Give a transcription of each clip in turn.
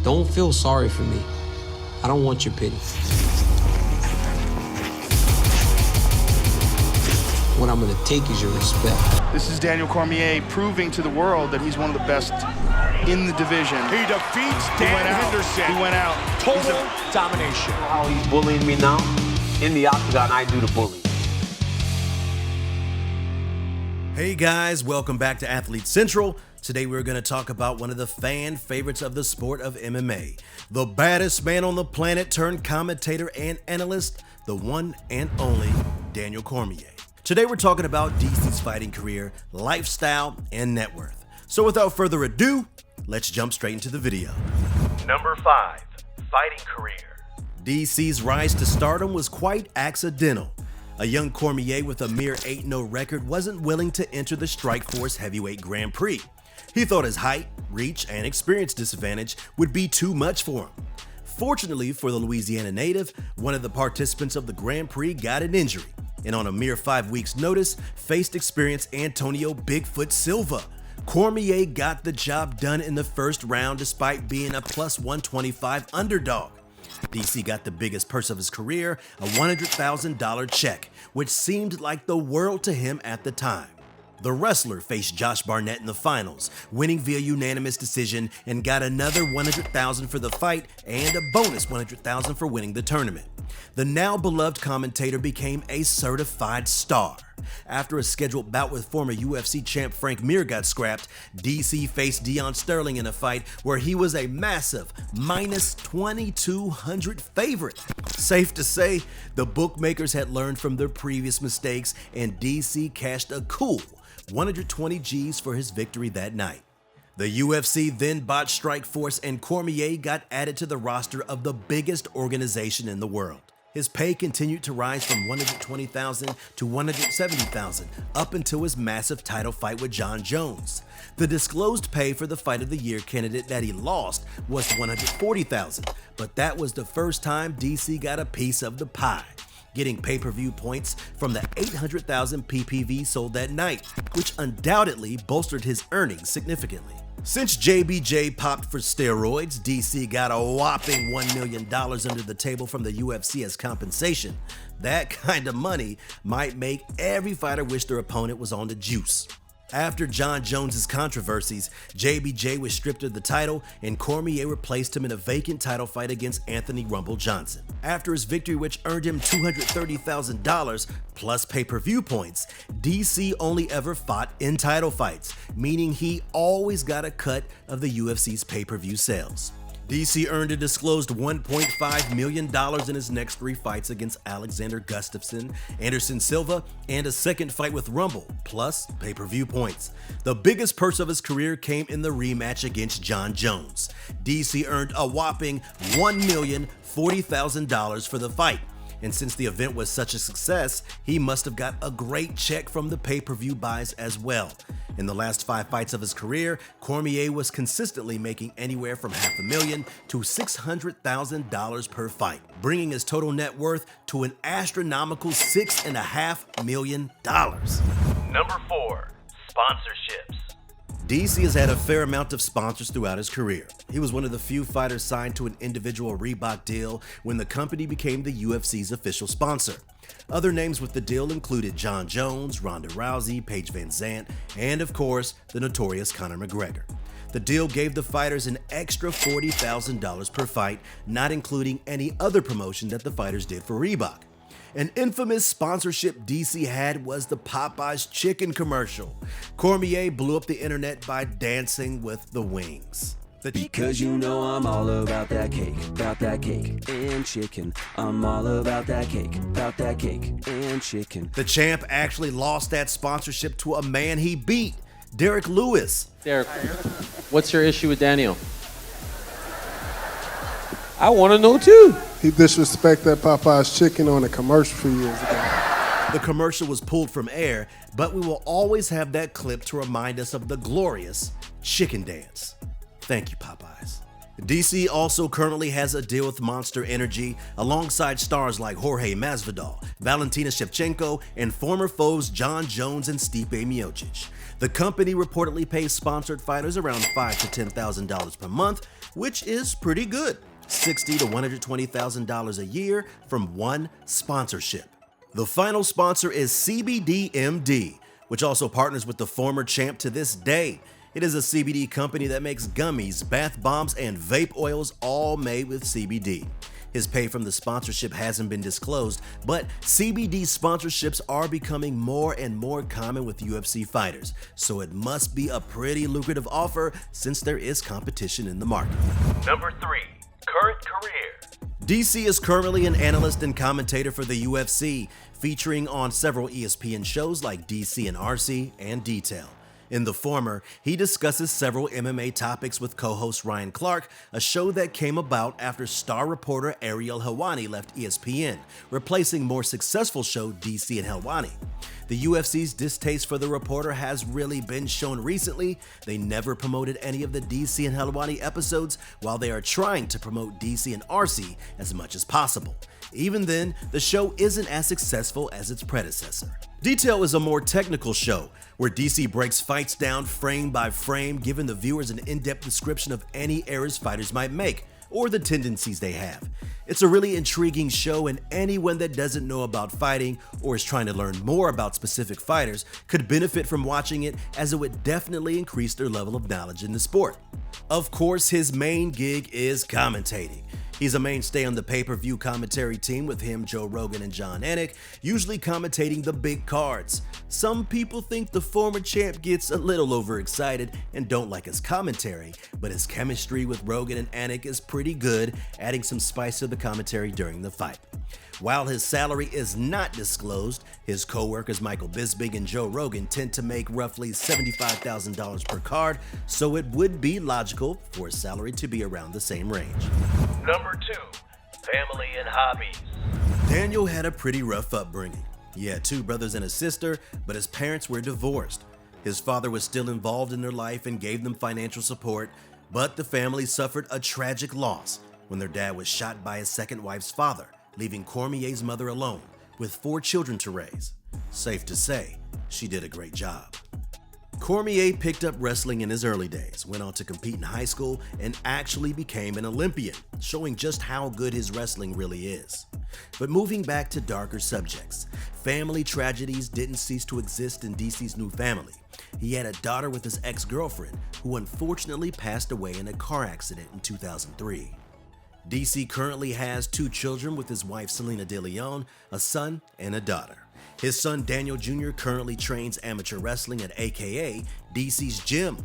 Don't feel sorry for me. I don't want your pity. What I'm gonna take is your respect. This is Daniel Cormier proving to the world that he's one of the best in the division. He defeats Dan Henderson. He went out. Total domination. How he's bullying me now? In the octagon, I do the bullying. Hey guys, welcome back to Athlete Central. Today we're going to talk about one of the fan favorites of the sport of MMA. The baddest man on the planet turned commentator and analyst, the one and only Daniel Cormier. Today we're talking about DC's fighting career, lifestyle, and net worth. So without further ado, let's jump straight into the video. Number 5, fighting career. DC's rise to stardom was quite accidental. A young Cormier with a mere 8-0 record wasn't willing to enter the Strikeforce Heavyweight Grand Prix. He thought his height, reach, and experience disadvantage would be too much for him. Fortunately for the Louisiana native, one of the participants of the Grand Prix got an injury, and on a mere 5 weeks' notice, faced experienced Antonio Bigfoot Silva. Cormier got the job done in the first round despite being a plus 125 underdog. DC got the biggest purse of his career, a $100,000 check, which seemed like the world to him at the time. The wrestler faced Josh Barnett in the finals, winning via unanimous decision, and got another $100,000 for the fight and a bonus $100,000 for winning the tournament. The now beloved commentator became a certified star. After a scheduled bout with former UFC champ Frank Mir got scrapped, DC faced Dion Sterling in a fight where he was a massive minus 2,200 favorite. Safe to say, the bookmakers had learned from their previous mistakes, and DC cashed a cool 120 G's for his victory that night. The UFC then bought Strikeforce, and Cormier got added to the roster of the biggest organization in the world. His pay continued to rise from $120,000 to $170,000 up until his massive title fight with Jon Jones. The disclosed pay for the Fight of the Year candidate that he lost was $140,000, but that was the first time DC got a piece of the pie, getting pay-per-view points from the 800,000 PPV sold that night, which undoubtedly bolstered his earnings significantly. Since JBJ popped for steroids, DC got a whopping $1 million under the table from the UFC as compensation. That kind of money might make every fighter wish their opponent was on the juice. After Jon Jones' controversies, JBJ was stripped of the title, and Cormier replaced him in a vacant title fight against Anthony Rumble Johnson. After his victory, which earned him $230,000 plus pay-per-view points, DC only ever fought in title fights, meaning he always got a cut of the UFC's pay-per-view sales. DC earned a disclosed $1.5 million in his next 3 fights against Alexander Gustafsson, Anderson Silva, and a second fight with Rumble, plus pay-per-view points. The biggest purse of his career came in the rematch against Jon Jones. DC earned a whopping $1,040,000 for the fight. And since the event was such a success, he must have got a great check from the pay-per-view buys as well. In the last 5 fights of his career, Cormier was consistently making anywhere from $500,000 to $600,000 per fight, bringing his total net worth to an astronomical $6.5 million. Number 4, sponsorships. DC has had a fair amount of sponsors throughout his career. He was one of the few fighters signed to an individual Reebok deal when the company became the UFC's official sponsor. Other names with the deal included Jon Jones, Ronda Rousey, Paige Van Zandt, and of course, the notorious Conor McGregor. The deal gave the fighters an extra $40,000 per fight, not including any other promotion that the fighters did for Reebok. An infamous sponsorship DC had was the Popeyes chicken commercial. Cormier blew up the internet by dancing with the wings. Because you know I'm all about that cake and chicken. I'm all about that cake and chicken. The champ actually lost that sponsorship to a man he beat, Derek Lewis. Derek, what's your issue with Daniel? I want to know too. He disrespected that Popeye's chicken on a commercial few years ago. The commercial was pulled from air, but we will always have that clip to remind us of the glorious chicken dance. Thank you, Popeyes. DC also currently has a deal with Monster Energy alongside stars like Jorge Masvidal, Valentina Shevchenko, and former foes Jon Jones and Stipe Miocic. The company reportedly pays sponsored fighters around $5,000 to $10,000 per month, which is pretty good. $60,000 to $120,000 a year from one sponsorship. The final sponsor is CBDMD, which also partners with the former champ to this day. It is a CBD company that makes gummies, bath bombs, and vape oils, all made with CBD. His pay from the sponsorship hasn't been disclosed, but CBD sponsorships are becoming more and more common with UFC fighters, so it must be a pretty lucrative offer since there is competition in the market. Number 3, current career. DC is currently an analyst and commentator for the UFC, featuring on several ESPN shows like DC and RC and Detail. In the former, he discusses several MMA topics with co-host Ryan Clark, a show that came about after star reporter Ariel Helwani left ESPN, replacing more successful show DC and Helwani. The UFC's distaste for the reporter has really been shown recently. They never promoted any of the DC and Helwani episodes, while they are trying to promote DC and RC as much as possible. Even then, the show isn't as successful as its predecessor. Detail is a more technical show, where DC breaks fights down frame by frame, giving the viewers an in-depth description of any errors fighters might make, or the tendencies they have. It's a really intriguing show, and anyone that doesn't know about fighting or is trying to learn more about specific fighters could benefit from watching it, as it would definitely increase their level of knowledge in the sport. Of course, his main gig is commentating. He's a mainstay on the pay-per-view commentary team with him, Joe Rogan, and John Anik, usually commentating the big cards. Some people think the former champ gets a little overexcited and don't like his commentary, but his chemistry with Rogan and Anik is pretty good, adding some spice to the commentary during the fight. While his salary is not disclosed, his co-workers Michael Bisping and Joe Rogan tend to make roughly $75,000 per card, so it would be logical for his salary to be around the same range. Number 2, family and hobbies. Daniel had a pretty rough upbringing. He had 2 brothers and a sister, but his parents were divorced. His father was still involved in their life and gave them financial support, but the family suffered a tragic loss when their dad was shot by his second wife's father, leaving Cormier's mother alone with 4 children to raise. Safe to say, she did a great job. Cormier picked up wrestling in his early days, went on to compete in high school, and actually became an Olympian, showing just how good his wrestling really is. But moving back to darker subjects, family tragedies didn't cease to exist in DC's new family. He had a daughter with his ex-girlfriend, who unfortunately passed away in a car accident in 2003. DC currently has 2 children with his wife Selena De Leon, a son and a daughter. His son Daniel Jr. currently trains amateur wrestling at AKA DC's gym.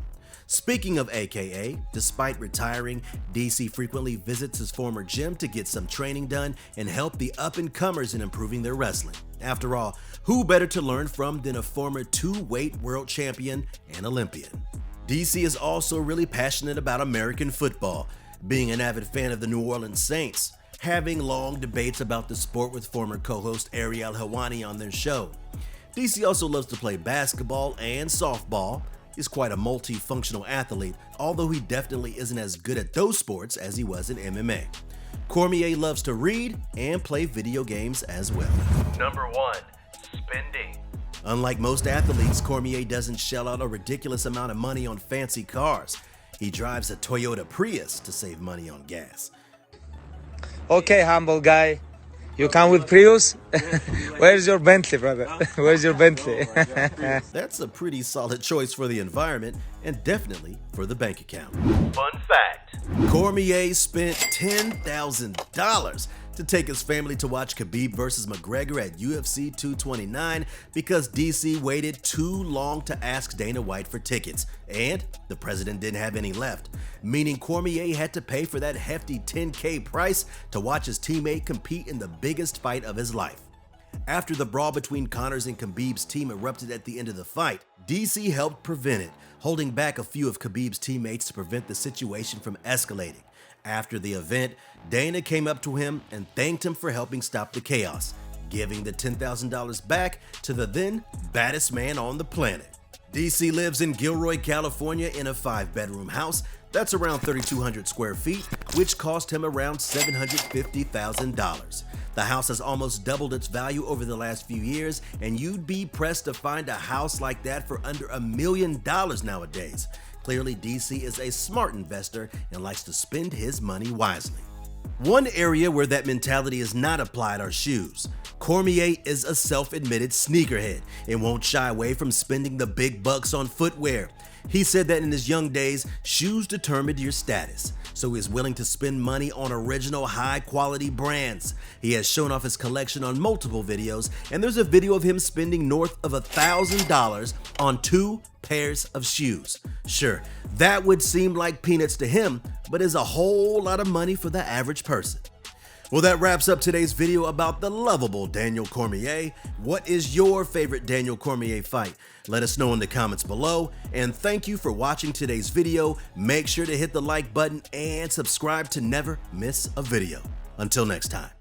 Speaking of AKA, despite retiring, DC frequently visits his former gym to get some training done and help the up-and-comers in improving their wrestling. After all, who better to learn from than a former 2-weight world champion and Olympian? DC is also really passionate about American football, being an avid fan of the New Orleans Saints, having long debates about the sport with former co-host Ariel Helwani on their show. DC also loves to play basketball and softball. He's quite a multifunctional athlete, although he definitely isn't as good at those sports as he was in MMA. Cormier loves to read and play video games as well. Number 1, spending. Unlike most athletes, Cormier doesn't shell out a ridiculous amount of money on fancy cars. He drives a Toyota Prius to save money on gas. Okay, humble guy. You come with Prius? Where's your Bentley, brother? Where's your Bentley? That's a pretty solid choice for the environment and definitely for the bank account. Fun fact. Cormier spent $10,000 to take his family to watch Khabib vs. McGregor at UFC 229 because DC waited too long to ask Dana White for tickets, and the president didn't have any left, meaning Cormier had to pay for that hefty $10,000 price to watch his teammate compete in the biggest fight of his life. After the brawl between Conor's and Khabib's team erupted at the end of the fight, DC helped prevent it, holding back a few of Khabib's teammates to prevent the situation from escalating. After the event, Dana came up to him and thanked him for helping stop the chaos, giving the $10,000 back to the then baddest man on the planet. DC lives in Gilroy, California in a 5-bedroom house That's around 3,200 square feet, which cost him around $750,000. The house has almost doubled its value over the last few years, and you'd be pressed to find a house like that for under $1 million nowadays. Clearly, DC is a smart investor and likes to spend his money wisely. One area where that mentality is not applied are shoes. Cormier is a self-admitted sneakerhead and won't shy away from spending the big bucks on footwear. He said that in his young days, shoes determined your status, so he is willing to spend money on original high-quality brands. He has shown off his collection on multiple videos, and there's a video of him spending north of $1,000 on 2 pairs of shoes. Sure, that would seem like peanuts to him, but is a whole lot of money for the average person. Well, that wraps up today's video about the lovable Daniel Cormier. What is your favorite Daniel Cormier fight? Let us know in the comments below, and thank you for watching today's video. Make sure to hit the like button and subscribe to never miss a video. Until next time.